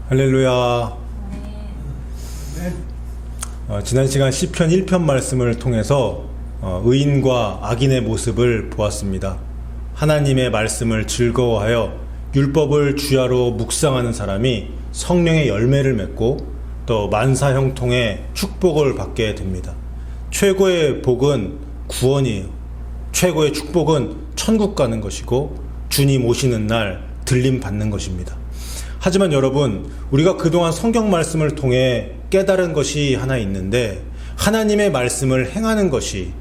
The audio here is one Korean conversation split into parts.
할렐루야. 지난 시간 시편 1편 말씀을 통해서 의인과 악인의 모습을 보았습니다. 하나님의 말씀을 즐거워하여 율법을 주야로 묵상하는 사람이 성령의 열매를 맺고 또 만사형통의 축복을 받게 됩니다. 최고의 복은 구원이에요. 최고의 축복은 천국 가는 것이고 주님 오시는 날 들림 받는 것입니다. 하지만 여러분, 우리가 그동안 성경 말씀을 통해 깨달은 것이 하나 있는데, 하나님의 말씀을 행하는 것이,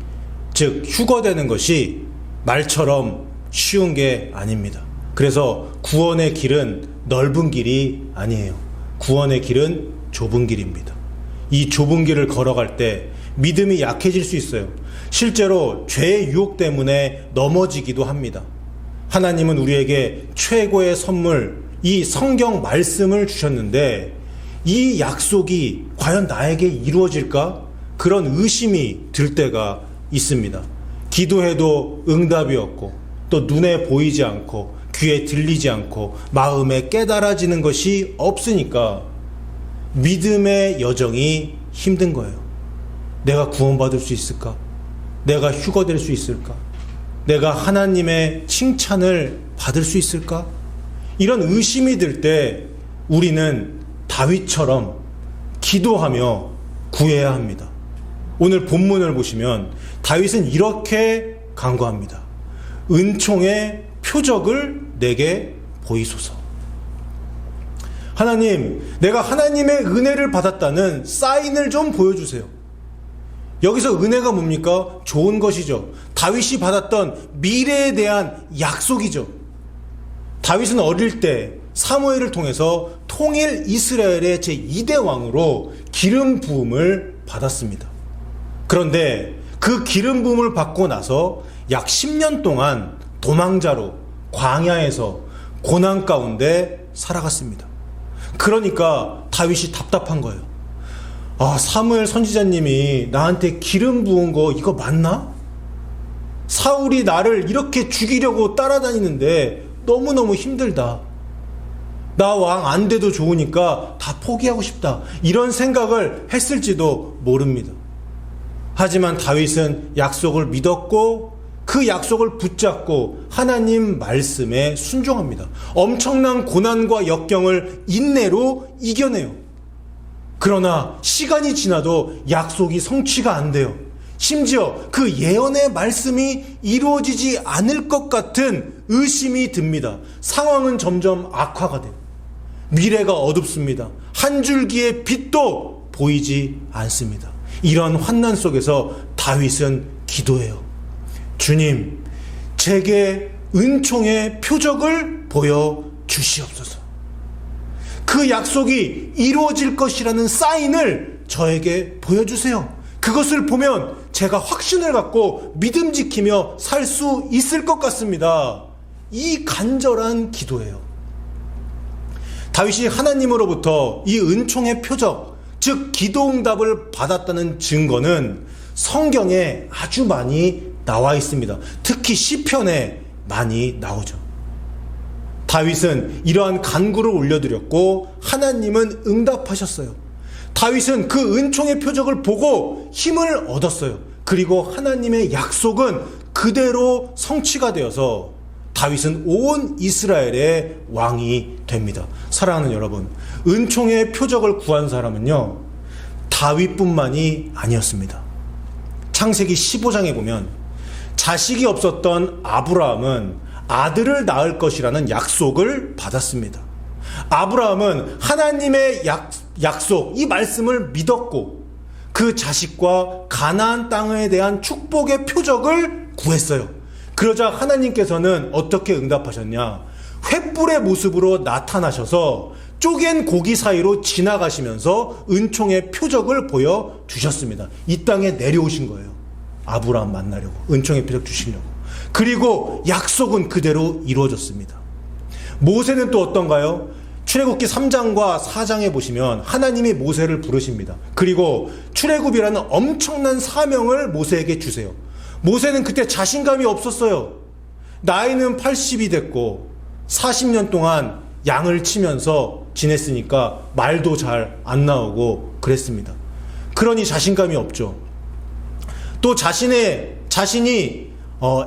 즉 휴거되는 것이 말처럼 쉬운 게 아닙니다. 그래서 구원의 길은 넓은 길이 아니에요. 구원의 길은 좁은 길입니다. 이 좁은 길을 걸어갈 때 믿음이 약해질 수 있어요. 실제로 죄의 유혹 때문에 넘어지기도 합니다. 하나님은 우리에게 최고의 선물, 이 성경 말씀을 주셨는데 이 약속이 과연 나에게 이루어질까? 그런 의심이 들 때가 있습니다. 기도해도 응답이 없고 또 눈에 보이지 않고 귀에 들리지 않고 마음에 깨달아지는 것이 없으니까 믿음의 여정이 힘든 거예요. 내가 구원받을 수 있을까? 내가 휴거될 수 있을까? 내가 하나님의 칭찬을 받을 수 있을까? 이런 의심이 들 때 우리는 다윗처럼 기도하며 구해야 합니다. 오늘 본문을 보시면 다윗은 이렇게 간구합니다. 은총의 표적을 내게 보이소서. 하나님, 내가 하나님의 은혜를 받았다는 사인을 좀 보여주세요. 여기서 은혜가 뭡니까? 좋은 것이죠. 다윗이 받았던 미래에 대한 약속이죠. 다윗은 어릴 때 사무엘을 통해서 통일 이스라엘의 제2대 왕으로 기름 부음을 받았습니다. 그런데 그 기름 부음을 받고 나서 약 10년 동안 도망자로 광야에서 고난 가운데 살아갔습니다. 그러니까 다윗이 답답한 거예요. 사무엘 선지자님이 나한테 기름 부은 거 이거 맞나? 사울이 나를 이렇게 죽이려고 따라다니는데 너무너무 힘들다. 나 왕 안 돼도 좋으니까 다 포기하고 싶다. 이런 생각을 했을지도 모릅니다. 하지만 다윗은 약속을 믿었고 그 약속을 붙잡고 하나님 말씀에 순종합니다. 엄청난 고난과 역경을 인내로 이겨내요. 그러나 시간이 지나도 약속이 성취가 안 돼요. 심지어 그 예언의 말씀이 이루어지지 않을 것 같은 의심이 듭니다. 상황은 점점 악화가 돼요. 미래가 어둡습니다. 한 줄기의 빛도 보이지 않습니다. 이런 환난 속에서 다윗은 기도해요. 주님, 제게 은총의 표적을 보여주시옵소서. 그 약속이 이루어질 것이라는 사인을 저에게 보여주세요. 그것을 보면 제가 확신을 갖고 믿음 지키며 살 수 있을 것 같습니다. 이 간절한 기도예요. 다윗이 하나님으로부터 이 은총의 표적, 즉 기도응답을 받았다는 증거는 성경에 아주 많이 나와 있습니다. 특히 시편에 많이 나오죠. 다윗은 이러한 간구를 올려드렸고 하나님은 응답하셨어요. 다윗은 그 은총의 표적을 보고 힘을 얻었어요. 그리고 하나님의 약속은 그대로 성취가 되어서 다윗은 온 이스라엘의 왕이 됩니다. 사랑하는 여러분, 은총의 표적을 구한 사람은요, 다윗뿐만이 아니었습니다. 창세기 15장에 보면 자식이 없었던 아브라함은 아들을 낳을 것이라는 약속을 받았습니다. 아브라함은 하나님의 약속, 이 말씀을 믿었고 그 자식과 가나안 땅에 대한 축복의 표적을 구했어요. 그러자 하나님께서는 어떻게 응답하셨냐? 횃불의 모습으로 나타나셔서 쪼갠 고기 사이로 지나가시면서 은총의 표적을 보여주셨습니다. 이 땅에 내려오신 거예요. 아브라함 만나려고, 은총의 표적 주시려고. 그리고 약속은 그대로 이루어졌습니다. 모세는 또 어떤가요? 출애굽기 3장과 4장에 보시면 하나님이 모세를 부르십니다. 그리고 출애굽이라는 엄청난 사명을 모세에게 주세요. 모세는 그때 자신감이 없었어요. 나이는 80이 됐고 40년 동안 양을 치면서 지냈으니까 말도 잘 안 나오고 그랬습니다. 그러니 자신감이 없죠. 또 자신이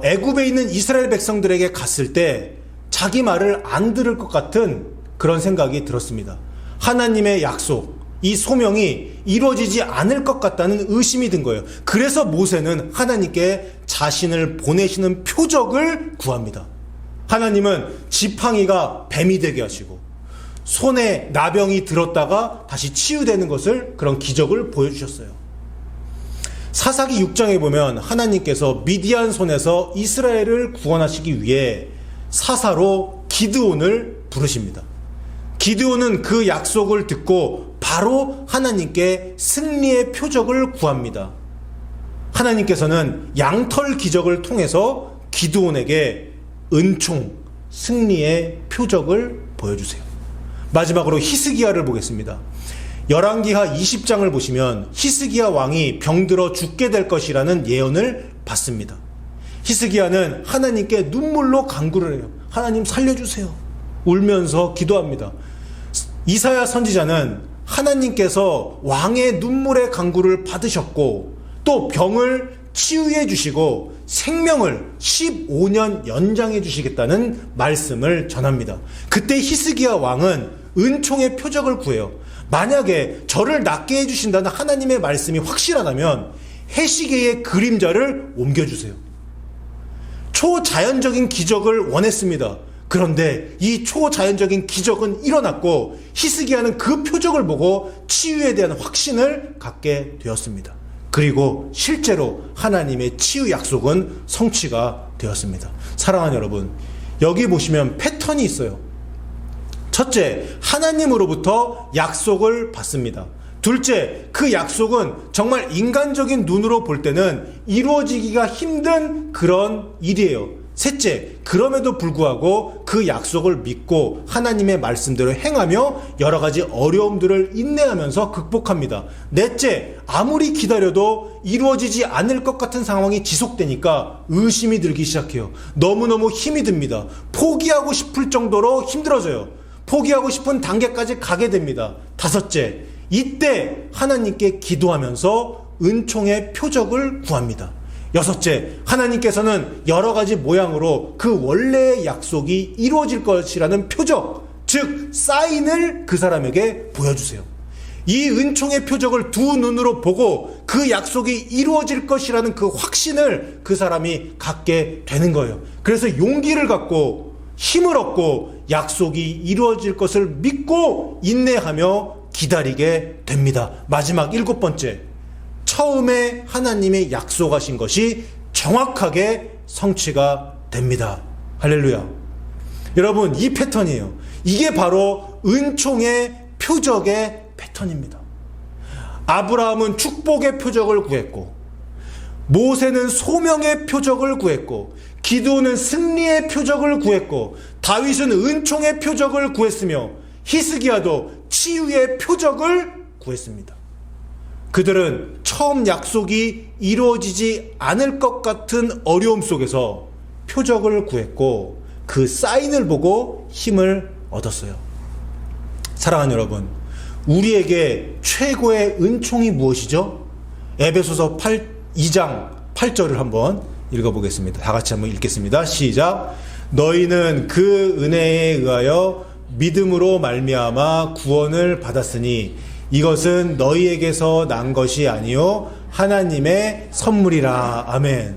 애굽에 있는 이스라엘 백성들에게 갔을 때 자기 말을 안 들을 것 같은 그런 생각이 들었습니다. 하나님의 약속, 이 소명이 이루어지지 않을 것 같다는 의심이 든 거예요. 그래서 모세는 하나님께 자신을 보내시는 표적을 구합니다. 하나님은 지팡이가 뱀이 되게 하시고 손에 나병이 들었다가 다시 치유되는 것을, 그런 기적을 보여주셨어요. 사사기 6장에 보면 하나님께서 미디안 손에서 이스라엘을 구원하시기 위해 사사로 기드온을 부르십니다. 기드온은 그 약속을 듣고 바로 하나님께 승리의 표적을 구합니다. 하나님께서는 양털 기적을 통해서 기드온에게 은총, 승리의 표적을 보여주세요. 마지막으로 히스기야를 보겠습니다. 열왕기하 20장을 보시면 히스기야 왕이 병들어 죽게 될 것이라는 예언을 받습니다. 히스기야는 하나님께 눈물로 간구를 해요. 하나님 살려주세요. 울면서 기도합니다. 이사야 선지자는 하나님께서 왕의 눈물의 간구를 받으셨고 또 병을 치유해 주시고 생명을 15년 연장해 주시겠다는 말씀을 전합니다. 그때 히스기야 왕은 은총의 표적을 구해요. 만약에 저를 낫게 해주신다는 하나님의 말씀이 확실하다면 해시계의 그림자를 옮겨주세요. 초자연적인 기적을 원했습니다. 그런데 이 초자연적인 기적은 일어났고 히스기야는 그 표적을 보고 치유에 대한 확신을 갖게 되었습니다. 그리고 실제로 하나님의 치유 약속은 성취가 되었습니다. 사랑하는 여러분, 여기 보시면 패턴이 있어요. 첫째, 하나님으로부터 약속을 받습니다. 둘째, 그 약속은 정말 인간적인 눈으로 볼 때는 이루어지기가 힘든 그런 일이에요. 셋째, 그럼에도 불구하고 그 약속을 믿고 하나님의 말씀대로 행하며 여러 가지 어려움들을 인내하면서 극복합니다. 넷째, 아무리 기다려도 이루어지지 않을 것 같은 상황이 지속되니까 의심이 들기 시작해요. 너무너무 힘이 듭니다. 포기하고 싶을 정도로 힘들어져요. 포기하고 싶은 단계까지 가게 됩니다. 다섯째, 이때 하나님께 기도하면서 은총의 표적을 구합니다. 여섯째, 하나님께서는 여러 가지 모양으로 그 원래의 약속이 이루어질 것이라는 표적, 즉 사인을 그 사람에게 보여주세요. 이 은총의 표적을 두 눈으로 보고 그 약속이 이루어질 것이라는 그 확신을 그 사람이 갖게 되는 거예요. 그래서 용기를 갖고 힘을 얻고 약속이 이루어질 것을 믿고 인내하며 기다리게 됩니다. 마지막 일곱 번째, 처음에 하나님의 약속하신 것이 정확하게 성취가 됩니다. 할렐루야. 여러분, 이 패턴이에요. 이게 바로 은총의 표적의 패턴입니다. 아브라함은 축복의 표적을 구했고, 모세는 소명의 표적을 구했고, 기드온은 승리의 표적을 구했고, 다윗은 은총의 표적을 구했으며 히스기야도 치유의 표적을 구했습니다. 그들은 처음 약속이 이루어지지 않을 것 같은 어려움 속에서 표적을 구했고 그 사인을 보고 힘을 얻었어요. 사랑하는 여러분, 우리에게 최고의 은총이 무엇이죠? 에베소서 2장 8절을 한번 읽어보겠습니다. 다 같이 한번 읽겠습니다. 시작. 너희는 그 은혜에 의하여 믿음으로 말미암아 구원을 받았으니 이것은 너희에게서 난 것이 아니요 하나님의 선물이라. 아멘.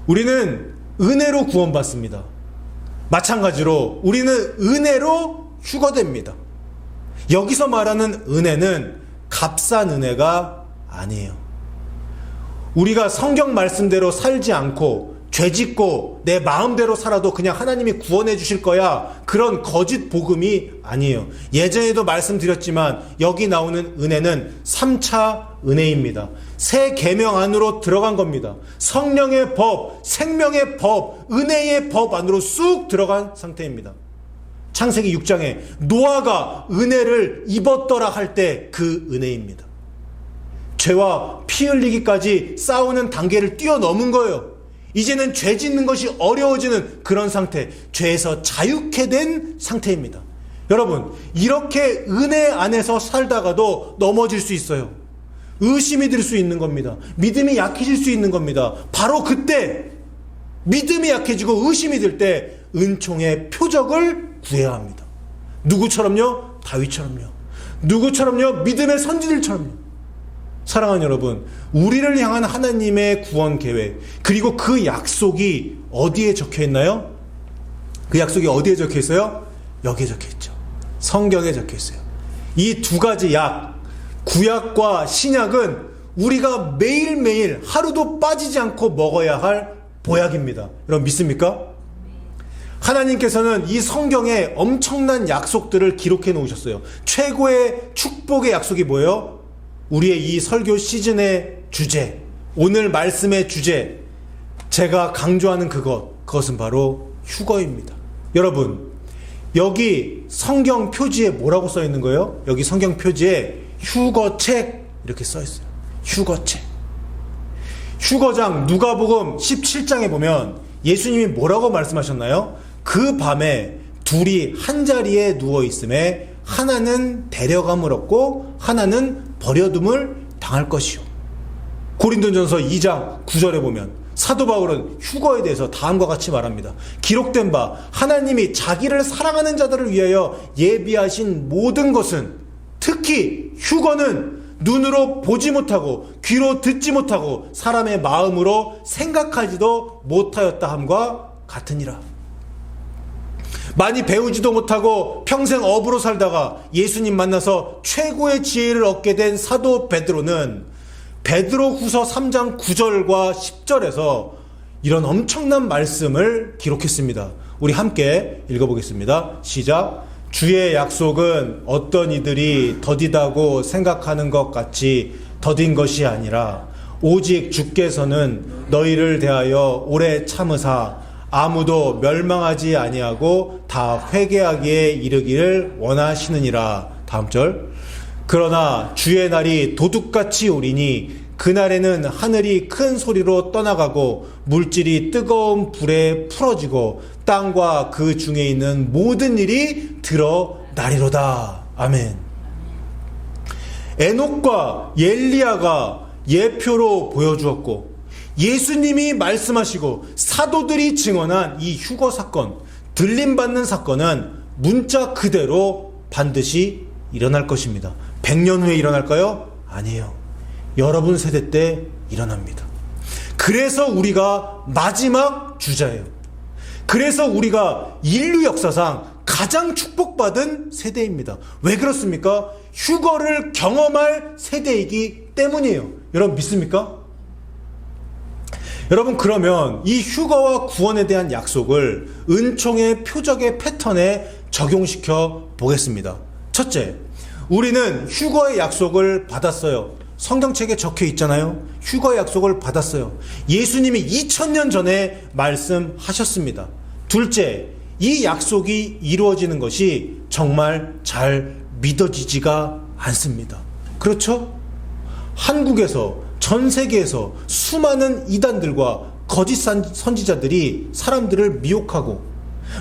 우리는 은혜로 구원받습니다. 마찬가지로 우리는 은혜로 휴거됩니다. 여기서 말하는 은혜는 값싼 은혜가 아니에요. 우리가 성경 말씀대로 살지 않고 죄짓고 내 마음대로 살아도 그냥 하나님이 구원해 주실 거야, 그런 거짓 복음이 아니에요. 예전에도 말씀드렸지만 여기 나오는 은혜는 3차 은혜입니다. 새 계명 안으로 들어간 겁니다. 성령의 법, 생명의 법, 은혜의 법 안으로 쑥 들어간 상태입니다. 창세기 6장에 노아가 은혜를 입었더라 할 때 그 은혜입니다. 죄와 피 흘리기까지 싸우는 단계를 뛰어넘은 거예요. 이제는 죄 짓는 것이 어려워지는 그런 상태, 죄에서 자유케 된 상태입니다. 여러분, 이렇게 은혜 안에서 살다가도 넘어질 수 있어요. 의심이 들 수 있는 겁니다. 믿음이 약해질 수 있는 겁니다. 바로 그때 믿음이 약해지고 의심이 들 때 은총의 표적을 구해야 합니다. 누구처럼요? 다윗처럼요. 누구처럼요? 믿음의 선지들처럼요. 사랑하는 여러분, 우리를 향한 하나님의 구원 계획, 그리고 그 약속이 어디에 적혀 있나요? 그 약속이 어디에 적혀 있어요? 여기에 적혀 있죠. 성경에 적혀 있어요. 이 두 가지 약, 구약과 신약은 우리가 매일매일 하루도 빠지지 않고 먹어야 할 보약입니다. 여러분 믿습니까? 하나님께서는 이 성경에 엄청난 약속들을 기록해 놓으셨어요. 최고의 축복의 약속이 뭐예요? 우리의 이 설교 시즌의 주제, 오늘 말씀의 주제, 제가 강조하는 그것은 바로 휴거입니다. 여러분, 여기 성경 표지에 뭐라고 써 있는 거예요? 여기 성경 표지에 휴거책 이렇게 써 있어요. 휴거책. 휴거장 누가복음 17장에 보면 예수님이 뭐라고 말씀하셨나요? 그 밤에 둘이 한 자리에 누워 있음에 하나는 데려감을 얻고 하나는 버려둠을 당할 것이요. 고린도전서 2장 9절에 보면 사도 바울은 휴거에 대해서 다음과 같이 말합니다. 기록된 바 하나님이 자기를 사랑하는 자들을 위하여 예비하신 모든 것은, 특히 휴거는 눈으로 보지 못하고 귀로 듣지 못하고 사람의 마음으로 생각하지도 못하였다 함과 같으니라. 많이 배우지도 못하고 평생 어부로 살다가 예수님 만나서 최고의 지혜를 얻게 된 사도 베드로는 베드로후서 3장 9절과 10절에서 이런 엄청난 말씀을 기록했습니다. 우리 함께 읽어보겠습니다. 시작. 주의 약속은 어떤 이들이 더디다고 생각하는 것 같이 더딘 것이 아니라 오직 주께서는 너희를 대하여 오래 참으사 아무도 멸망하지 아니하고 다 회개하기에 이르기를 원하시느니라. 다음 절. 그러나 주의 날이 도둑같이 오리니 그날에는 하늘이 큰 소리로 떠나가고 물질이 뜨거운 불에 풀어지고 땅과 그 중에 있는 모든 일이 드러나리로다. 아멘. 에녹과 엘리야가 예표로 보여주었고 예수님이 말씀하시고 사도들이 증언한 이 휴거 사건, 들림받는 사건은 문자 그대로 반드시 일어날 것입니다. 100년 후에 일어날까요? 아니에요. 여러분 세대 때 일어납니다. 그래서 우리가 마지막 주자예요. 그래서 우리가 인류 역사상 가장 축복받은 세대입니다. 왜 그렇습니까? 휴거를 경험할 세대이기 때문이에요. 여러분 믿습니까? 여러분, 그러면 이 휴거와 구원에 대한 약속을 은총의 표적의 패턴에 적용시켜 보겠습니다. 첫째, 우리는 휴거의 약속을 받았어요. 성경책에 적혀 있잖아요. 휴거의 약속을 받았어요. 예수님이 2000년 전에 말씀하셨습니다. 둘째, 이 약속이 이루어지는 것이 정말 잘 믿어지지가 않습니다. 그렇죠? 한국에서, 전 세계에서 수많은 이단들과 거짓 선지자들이 사람들을 미혹하고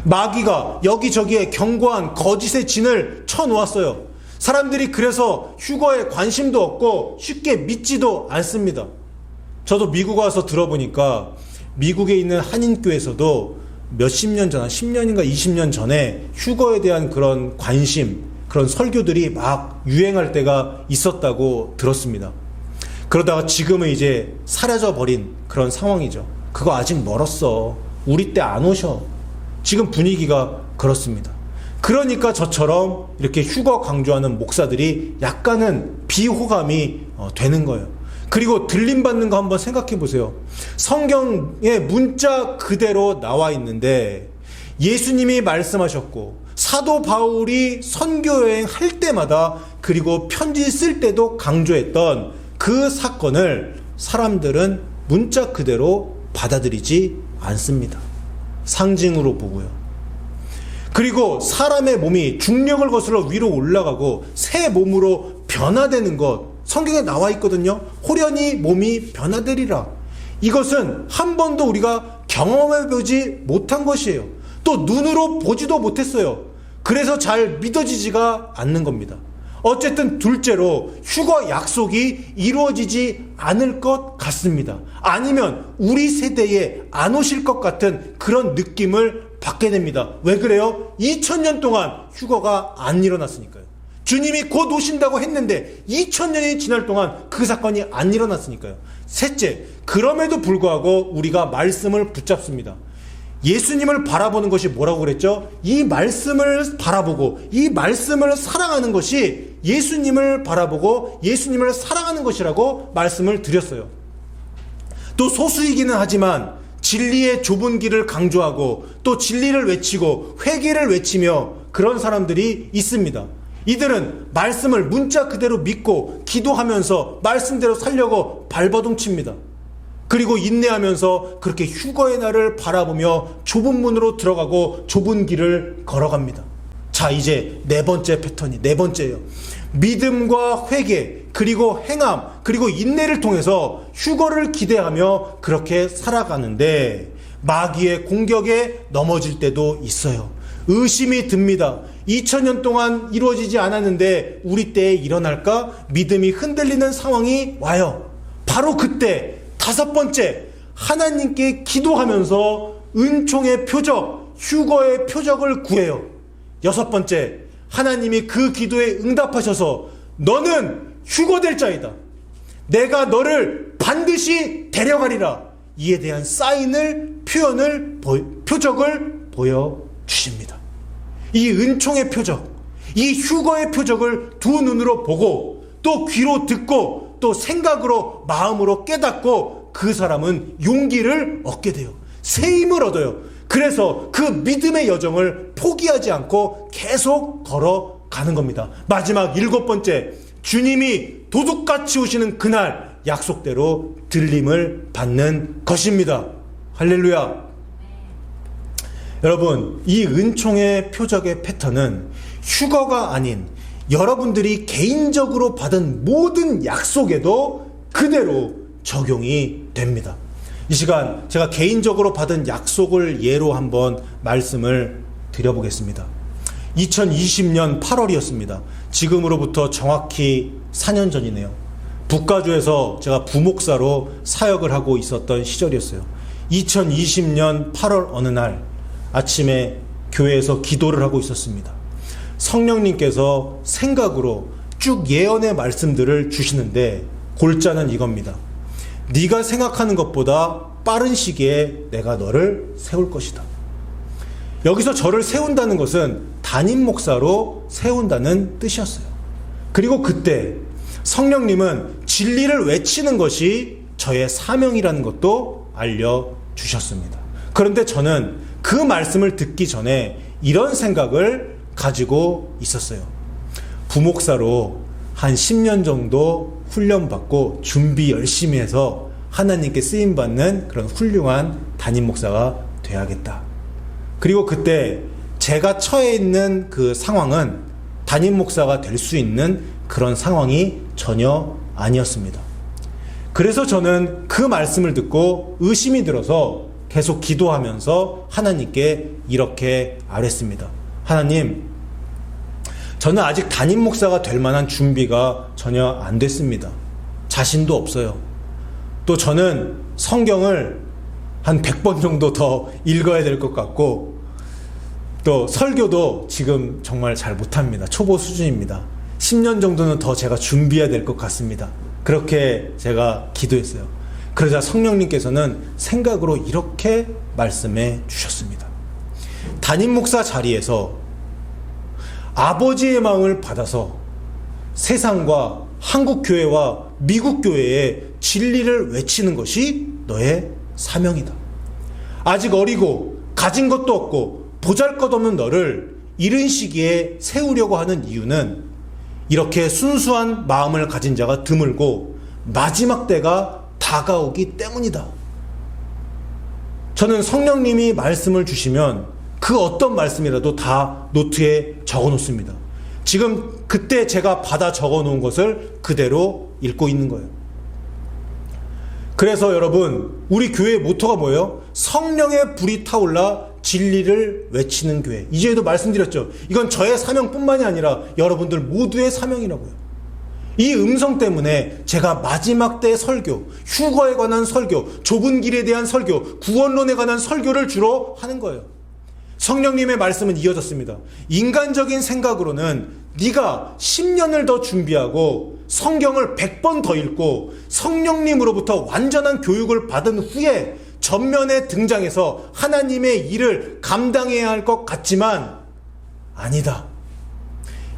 마귀가 여기저기에 견고한 거짓의 진을 쳐놓았어요. 사람들이 그래서 휴거에 관심도 없고 쉽게 믿지도 않습니다. 저도 미국 와서 들어보니까 미국에 있는 한인교에서도 몇십 년 전, 10년인가 20년 전에 휴거에 대한 그런 관심, 그런 설교들이 막 유행할 때가 있었다고 들었습니다. 그러다가 지금은 이제 사라져 버린 그런 상황이죠. 그거 아직 멀었어. 우리 때 안 오셔. 지금 분위기가 그렇습니다. 그러니까 저처럼 이렇게 휴거 강조하는 목사들이 약간은 비호감이 되는 거예요. 그리고 들림받는 거 한번 생각해 보세요. 성경에 문자 그대로 나와 있는데 예수님이 말씀하셨고 사도 바울이 선교여행 할 때마다 그리고 편지 쓸 때도 강조했던 그 사건을 사람들은 문자 그대로 받아들이지 않습니다. 상징으로 보고요. 그리고 사람의 몸이 중력을 거슬러 위로 올라가고 새 몸으로 변화되는 것, 성경에 나와 있거든요. 호련히 몸이 변화되리라. 이것은 한 번도 우리가 경험해보지 못한 것이에요. 또 눈으로 보지도 못했어요. 그래서 잘 믿어지지가 않는 겁니다. 어쨌든 둘째로 휴거 약속이 이루어지지 않을 것 같습니다. 아니면 우리 세대에 안 오실 것 같은 그런 느낌을 받게 됩니다. 왜 그래요? 2000년 동안 휴거가 안 일어났으니까요. 주님이 곧 오신다고 했는데 2000년이 지날 동안 그 사건이 안 일어났으니까요. 셋째, 그럼에도 불구하고 우리가 말씀을 붙잡습니다. 예수님을 바라보는 것이 뭐라고 그랬죠? 이 말씀을 바라보고 이 말씀을 사랑하는 것이 예수님을 바라보고 예수님을 사랑하는 것이라고 말씀을 드렸어요. 또 소수이기는 하지만 진리의 좁은 길을 강조하고 또 진리를 외치고 회개를 외치며 그런 사람들이 있습니다. 이들은 말씀을 문자 그대로 믿고 기도하면서 말씀대로 살려고 발버둥칩니다. 그리고 인내하면서 그렇게 휴거의 날을 바라보며 좁은 문으로 들어가고 좁은 길을 걸어갑니다. 자, 이제 네 번째예요. 믿음과 회개, 그리고 행함, 그리고 인내를 통해서 휴거를 기대하며 그렇게 살아가는데 마귀의 공격에 넘어질 때도 있어요. 의심이 듭니다. 2000년 동안 이루어지지 않았는데 우리 때에 일어날까? 믿음이 흔들리는 상황이 와요. 바로 그때 다섯 번째, 하나님께 기도하면서 은총의 표적, 휴거의 표적을 구해요. 여섯 번째, 하나님이 그 기도에 응답하셔서 너는 휴거될 자이다. 내가 너를 반드시 데려가리라. 이에 대한 사인을, 표적을 보여주십니다. 이 은총의 표적, 이 휴거의 표적을 두 눈으로 보고 또 귀로 듣고 또 생각으로 마음으로 깨닫고 그 사람은 용기를 얻게 돼요. 새 힘을 얻어요. 그래서 그 믿음의 여정을 포기하지 않고 계속 걸어가는 겁니다. 마지막 일곱 번째, 주님이 도둑같이 오시는 그날 약속대로 들림을 받는 것입니다. 할렐루야. 여러분, 이 은총의 표적의 패턴은 휴거가 아닌 여러분들이 개인적으로 받은 모든 약속에도 그대로 적용이 됩니다. 이 시간 제가 개인적으로 받은 약속을 예로 한번 말씀을 드려보겠습니다. 2020년 8월이었습니다. 지금으로부터 정확히 4년 전이네요. 북가주에서 제가 부목사로 사역을 하고 있었던 시절이었어요. 2020년 8월 어느 날 아침에 교회에서 기도를 하고 있었습니다. 성령님께서 생각으로 쭉 예언의 말씀들을 주시는데 골자는 이겁니다. 네가 생각하는 것보다 빠른 시기에 내가 너를 세울 것이다. 여기서 저를 세운다는 것은 담임 목사로 세운다는 뜻이었어요. 그리고 그때 성령님은 진리를 외치는 것이 저의 사명이라는 것도 알려주셨습니다. 그런데 저는 그 말씀을 듣기 전에 이런 생각을 가지고 있었어요. 부목사로 한 10년 정도 훈련받고 준비 열심히 해서 하나님께 쓰임받는 그런 훌륭한 담임 목사가 돼야겠다. 그리고 그때 제가 처해 있는 그 상황은 담임 목사가 될 수 있는 그런 상황이 전혀 아니었습니다. 그래서 저는 그 말씀을 듣고 의심이 들어서 계속 기도하면서 하나님께 이렇게 아뢰습니다. 하나님, 저는 아직 담임 목사가 될 만한 준비가 전혀 안 됐습니다. 자신도 없어요. 또 저는 성경을 한 100번 정도 더 읽어야 될 것 같고 또 설교도 지금 정말 잘 못합니다. 초보 수준입니다. 10년 정도는 더 제가 준비해야 될 것 같습니다. 그렇게 제가 기도했어요. 그러자 성령님께서는 생각으로 이렇게 말씀해 주셨습니다. 담임 목사 자리에서 아버지의 마음을 받아서 세상과 한국 교회와 미국 교회의 진리를 외치는 것이 너의 사명이다. 아직 어리고 가진 것도 없고 보잘것없는 너를 이른 시기에 세우려고 하는 이유는 이렇게 순수한 마음을 가진 자가 드물고 마지막 때가 다가오기 때문이다. 저는 성령님이 말씀을 주시면 그 어떤 말씀이라도 다 노트에 적어 놓습니다. 지금 그때 제가 받아 적어 놓은 것을 그대로 읽고 있는 거예요. 그래서 여러분, 우리 교회의 모토가 뭐예요? 성령의 불이 타올라 진리를 외치는 교회. 이제도 말씀드렸죠. 이건 저의 사명뿐만이 아니라 여러분들 모두의 사명이라고요. 이 음성 때문에 제가 마지막 때의 설교, 휴거에 관한 설교, 좁은 길에 대한 설교, 구원론에 관한 설교를 주로 하는 거예요. 성령님의 말씀은 이어졌습니다. 인간적인 생각으로는 네가 10년을 더 준비하고 성경을 100번 더 읽고 성령님으로부터 완전한 교육을 받은 후에 전면에 등장해서 하나님의 일을 감당해야 할 것 같지만 아니다.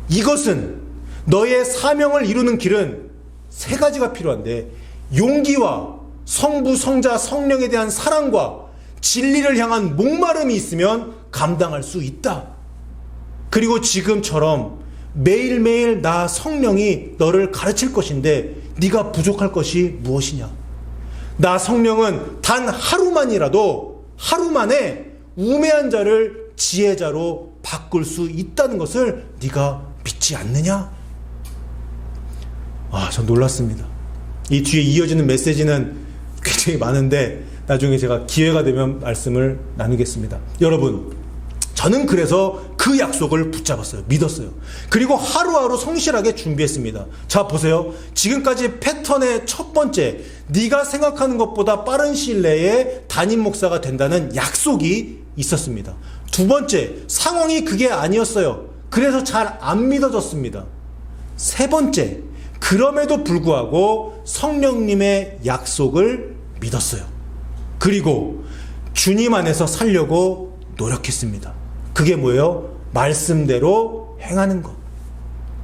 이것은 너의 사명을 이루는 길은 세 가지가 필요한데, 용기와 성부, 성자, 성령에 대한 사랑과 진리를 향한 목마름이 있으면 감당할 수 있다. 그리고 지금처럼 매일매일 나 성령이 너를 가르칠 것인데 네가 부족할 것이 무엇이냐? 나 성령은 단 하루만이라도, 하루 만에 우매한 자를 지혜자로 바꿀 수 있다는 것을 네가 믿지 않느냐? 전 놀랐습니다. 이 뒤에 이어지는 메시지는 굉장히 많은데 나중에 제가 기회가 되면 말씀을 나누겠습니다. 여러분, 저는 그래서 그 약속을 붙잡았어요. 믿었어요. 그리고 하루하루 성실하게 준비했습니다. 자, 보세요. 지금까지 패턴의 첫 번째, 네가 생각하는 것보다 빠른 시일 내에 담임 목사가 된다는 약속이 있었습니다. 두 번째, 상황이 그게 아니었어요. 그래서 잘 안 믿어졌습니다. 세 번째, 그럼에도 불구하고 성령님의 약속을 믿었어요. 그리고 주님 안에서 살려고 노력했습니다. 그게 뭐예요? 말씀대로 행하는 것.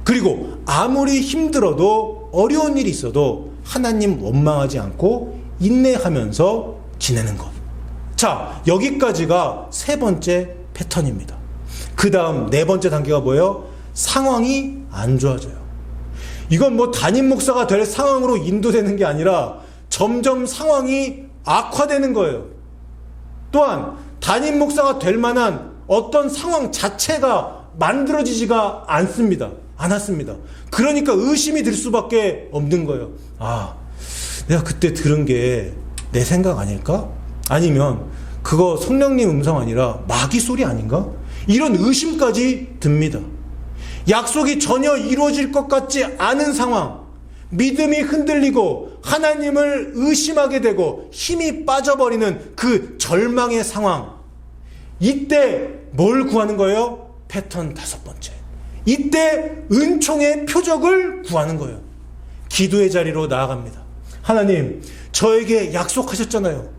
그리고 아무리 힘들어도 어려운 일이 있어도 하나님 원망하지 않고 인내하면서 지내는 것. 자, 여기까지가 세 번째 패턴입니다. 그 다음 네 번째 단계가 뭐예요? 상황이 안 좋아져요. 이건 뭐 담임 목사가 될 상황으로 인도되는 게 아니라 점점 상황이 악화되는 거예요. 또한 담임 목사가 될 만한 어떤 상황 자체가 만들어지지가 않았습니다. 그러니까 의심이 들 수밖에 없는 거예요. 내가 그때 들은 게 내 생각 아닐까? 아니면 그거 성령님 음성 아니라 마귀 소리 아닌가? 이런 의심까지 듭니다. 약속이 전혀 이루어질 것 같지 않은 상황, 믿음이 흔들리고 하나님을 의심하게 되고 힘이 빠져버리는 그 절망의 상황. 이때 뭘 구하는 거예요? 패턴 다섯 번째. 이때 은총의 표적을 구하는 거예요. 기도의 자리로 나아갑니다. 하나님, 저에게 약속하셨잖아요.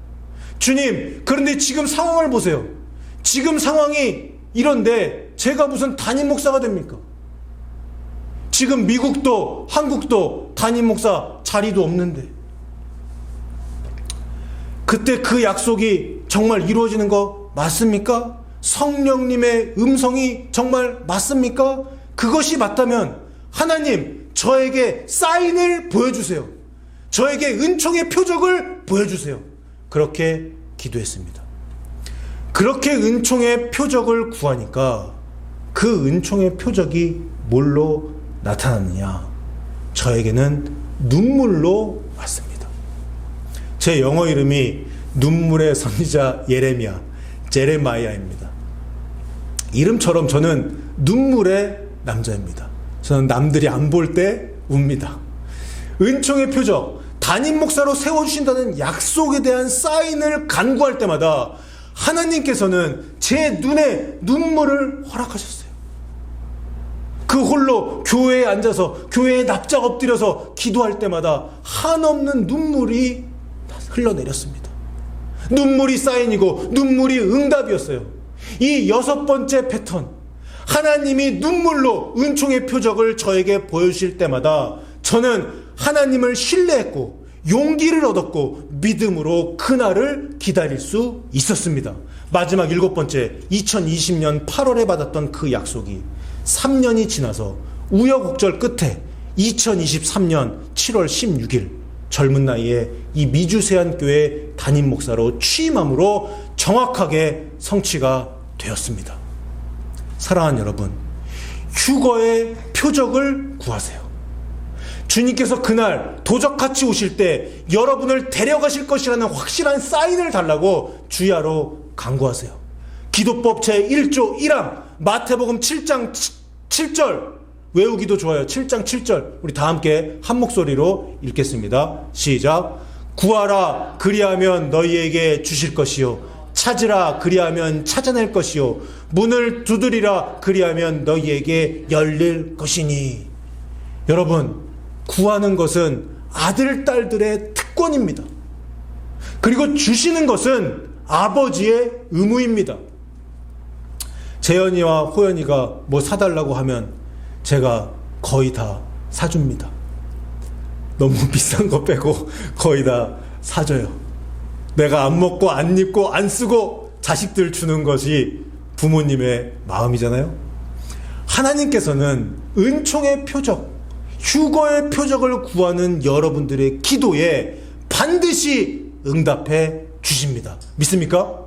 주님, 그런데 지금 상황을 보세요. 지금 상황이 이런데 제가 무슨 담임 목사가 됩니까? 지금 미국도 한국도 담임 목사 자리도 없는데. 그때 그 약속이 정말 이루어지는 거 맞습니까? 성령님의 음성이 정말 맞습니까? 그것이 맞다면 하나님, 저에게 사인을 보여주세요. 저에게 은총의 표적을 보여주세요. 그렇게 기도했습니다. 그렇게 은총의 표적을 구하니까 그 은총의 표적이 뭘로 나타났느냐? 저에게는 눈물로 왔습니다. 제 영어 이름이 눈물의 선지자 예레미야, 제레마이아입니다. 이름처럼 저는 눈물의 남자입니다. 저는 남들이 안 볼 때 웁니다. 은총의 표적, 담임 목사로 세워주신다는 약속에 대한 사인을 간구할 때마다 하나님께서는 제 눈에 눈물을 허락하셨어요. 그 홀로 교회에 앉아서 교회에 납작 엎드려서 기도할 때마다 한없는 눈물이 흘러내렸습니다. 눈물이 사인이고 눈물이 응답이었어요. 이 여섯 번째 패턴, 하나님이 눈물로 은총의 표적을 저에게 보여주실 때마다 저는 하나님을 신뢰했고 용기를 얻었고 믿음으로 그날을 기다릴 수 있었습니다. 마지막 일곱 번째, 2020년 8월에 받았던 그 약속이 3년이 지나서 우여곡절 끝에 2023년 7월 16일 젊은 나이에 이 미주세안교회 담임 목사로 취임함으로 정확하게 성취가 되었습니다. 사랑하는 여러분, 휴거의 표적을 구하세요. 주님께서 그날 도적같이 오실 때 여러분을 데려가실 것이라는 확실한 사인을 달라고 주야로 간구하세요. 기도법 제1조 1항 마태복음 7장 7절 외우기도 좋아요. 7장 7절 우리 다 함께 한 목소리로 읽겠습니다. 시작. 구하라 그리하면 너희에게 주실 것이요 찾으라 그리하면 찾아낼 것이요 문을 두드리라 그리하면 너희에게 열릴 것이니. 여러분, 구하는 것은 아들 딸들의 특권입니다. 그리고 주시는 것은 아버지의 의무입니다. 재현이와 호연이가 뭐 사달라고 하면 제가 거의 다 사줍니다. 너무 비싼 거 빼고 거의 다 사줘요. 내가 안 먹고 안 입고 안 쓰고 자식들 주는 것이 부모님의 마음이잖아요. 하나님께서는 은총의 표적, 휴거의 표적을 구하는 여러분들의 기도에 반드시 응답해 주십니다. 믿습니까?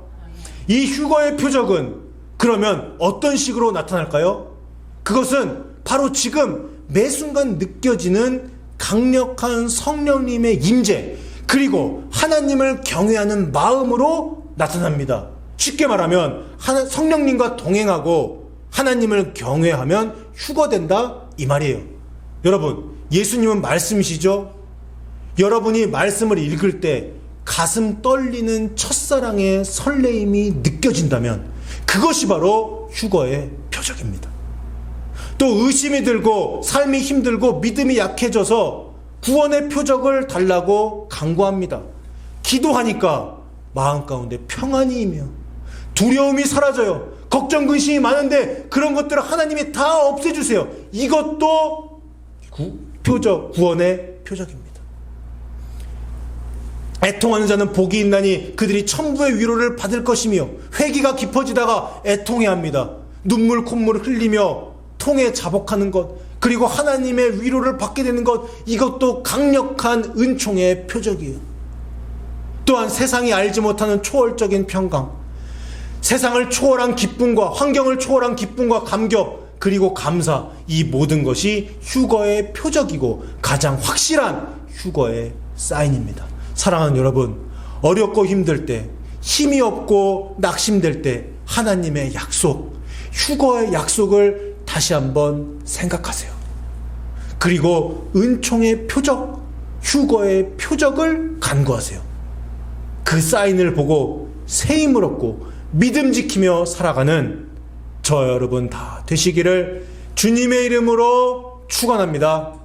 이 휴거의 표적은 그러면 어떤 식으로 나타날까요? 그것은 바로 지금 매 순간 느껴지는 강력한 성령님의 임재, 그리고 하나님을 경외하는 마음으로 나타납니다. 쉽게 말하면 성령님과 동행하고 하나님을 경외하면 휴거된다 이 말이에요. 여러분, 예수님은 말씀이시죠? 여러분이 말씀을 읽을 때 가슴 떨리는 첫사랑의 설레임이 느껴진다면 그것이 바로 휴거의 표적입니다. 또 의심이 들고 삶이 힘들고 믿음이 약해져서 구원의 표적을 달라고 간구합니다. 기도하니까 마음 가운데 평안이 이며 두려움이 사라져요. 걱정 근심이 많은데 그런 것들을 하나님이 다 없애주세요. 이것도 구원의 표적입니다. 애통하는 자는 복이 있나니 그들이 천부의 위로를 받을 것이며, 회개가 깊어지다가 애통해합니다. 눈물 콧물을 흘리며 통에 자복하는 것, 그리고 하나님의 위로를 받게 되는 것, 이것도 강력한 은총의 표적이에요. 또한 세상이 알지 못하는 초월적인 평강, 세상을 초월한 기쁨과 환경을 초월한 기쁨과 감격, 그리고 감사, 이 모든 것이 휴거의 표적이고 가장 확실한 휴거의 사인입니다. 사랑하는 여러분, 어렵고 힘들 때, 힘이 없고 낙심될 때 하나님의 약속, 휴거의 약속을 다시 한번 생각하세요. 그리고 은총의 표적, 휴거의 표적을 간구하세요. 그 사인을 보고 새 힘을 얻고 믿음 지키며 살아가는 저 여러분 다 되시기를 주님의 이름으로 축원합니다.